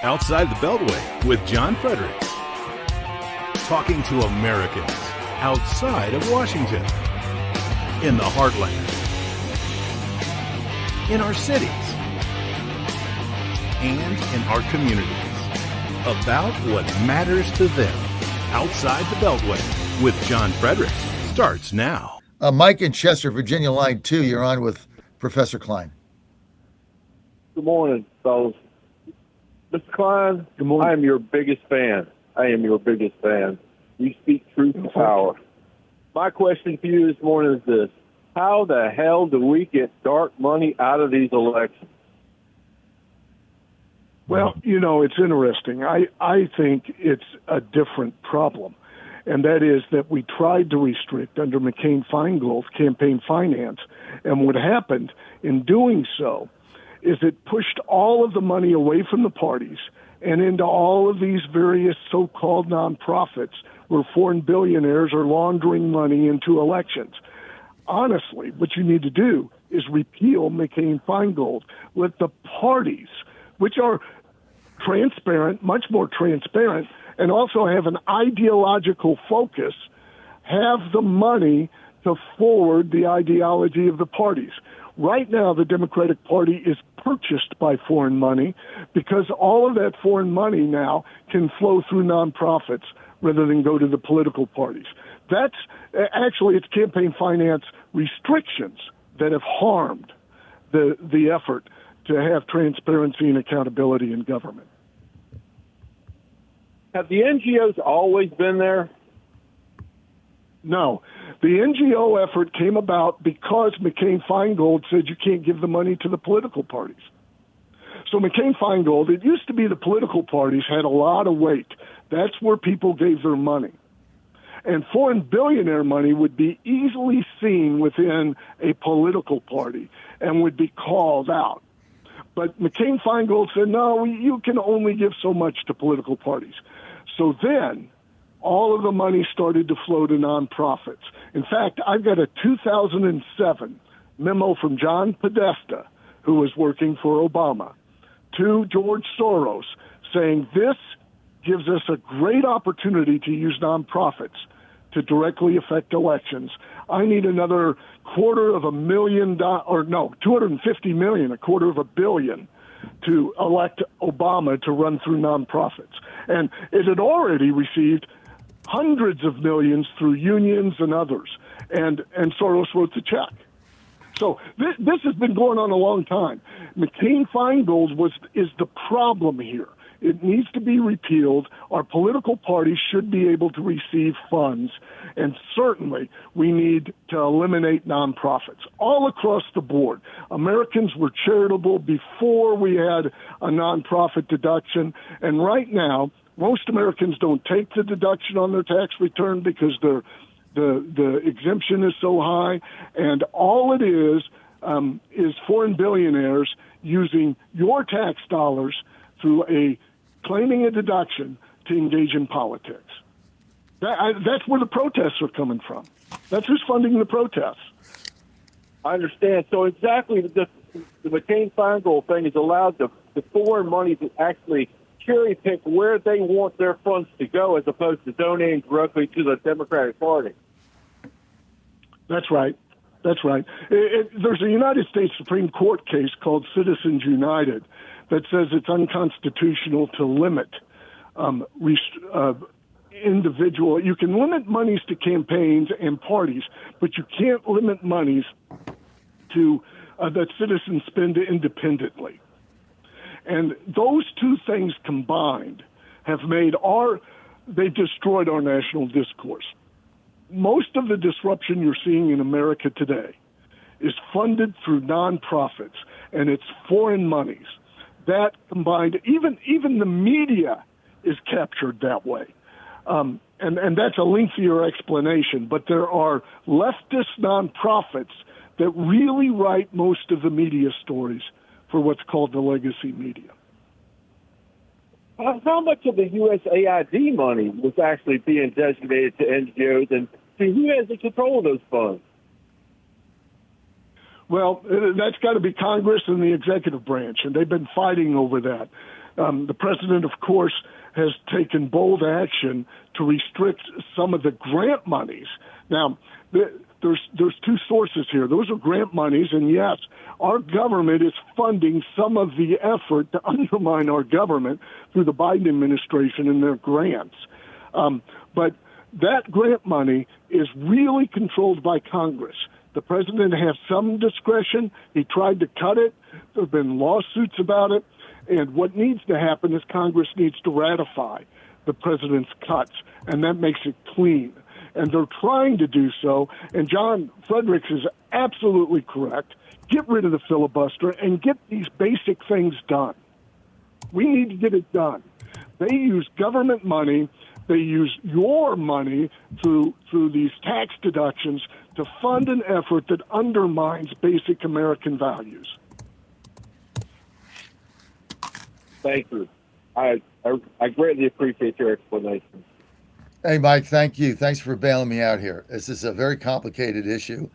Outside the Beltway with John Fredericks. Talking to Americans outside of Washington, in the heartland, in our cities, and in our communities. About what matters to them. Outside the Beltway with John Fredericks starts now. Mike in Chester, Virginia, line 2. You're on with Professor Kline. Good morning, fellas. Mr. Kline, Good morning. I am your biggest fan. You speak truth to power. My question to you this morning is this. How the hell do we get dark money out of these elections? Well, it's interesting. I think it's a different problem, and that is that we tried to restrict under McCain-Feingold's campaign finance, and what happened in doing so is it pushed all of the money away from the parties and into all of these various so-called nonprofits where foreign billionaires are laundering money into elections. Honestly, what you need to do is repeal McCain-Feingold. Let the parties, which are transparent, much more transparent, and also have an ideological focus, have the money to forward the ideology of the parties. Right now, the Democratic Party is purchased by foreign money because all of that foreign money now can flow through nonprofits rather than go to the political parties. That's actually, it's campaign finance restrictions that have harmed the effort to have transparency and accountability in government. Have the NGOs always been there? No. The NGO effort came about because McCain-Feingold said you can't give the money to the political parties. So McCain-Feingold, it used to be the political parties had a lot of weight. That's where people gave their money. And foreign billionaire money would be easily seen within a political party and would be called out. But McCain-Feingold said, no, you can only give so much to political parties. So then all of the money started to flow to nonprofits. In fact, I've got a 2007 memo from John Podesta, who was working for Obama, to George Soros, saying this gives us a great opportunity to use nonprofits to directly affect elections. I need another $250 million, $250 million to elect Obama to run through nonprofits. And it had already received hundreds of millions through unions and others. And Soros wrote the check. So this has been going on a long time. McCain-Feingold is the problem here. It needs to be repealed. Our political parties should be able to receive funds. And certainly we need to eliminate nonprofits all across the board. Americans were charitable before we had a nonprofit deduction. And right now, most Americans don't take the deduction on their tax return because the exemption is so high. And all it is foreign billionaires using your tax dollars through claiming a deduction to engage in politics. That's where the protests are coming from. That's who's funding the protests. I understand. So exactly the McCain-Feingold thing has allowed the foreign money to actually cherry pick where they want their funds to go as opposed to donating directly to the Democratic Party. That's right. There's a United States Supreme Court case called Citizens United that says it's unconstitutional to limit individual. You can limit monies to campaigns and parties, but you can't limit monies to that citizens spend independently. And those two things combined have they've destroyed our national discourse. Most of the disruption you're seeing in America today is funded through nonprofits, and it's foreign monies. That combined, even the media is captured that way. And that's a lengthier explanation, but there are leftist nonprofits that really write most of the media stories for what's called the legacy media. How much of the USAID money was actually being designated to NGOs, and who has the control of those funds? Well, that's got to be Congress and the executive branch, and they've been fighting over that. The president, of course, has taken bold action to restrict some of the grant monies. Now, there's two sources here. Those are grant monies, and yes, our government is funding some of the effort to undermine our government through the Biden administration and their grants. But that grant money is really controlled by Congress. The president has some discretion. He tried to cut it. There have been lawsuits about it. And what needs to happen is Congress needs to ratify the president's cuts, and that makes it clean. And they're trying to do so. And John Fredericks is absolutely correct. Get rid of the filibuster and get these basic things done. We need to get it done. They use government money. They use your money through these tax deductions to fund an effort that undermines basic American values. Thank you. I greatly appreciate your explanation. Hey, Mike, thank you. Thanks for bailing me out here. This is a very complicated issue.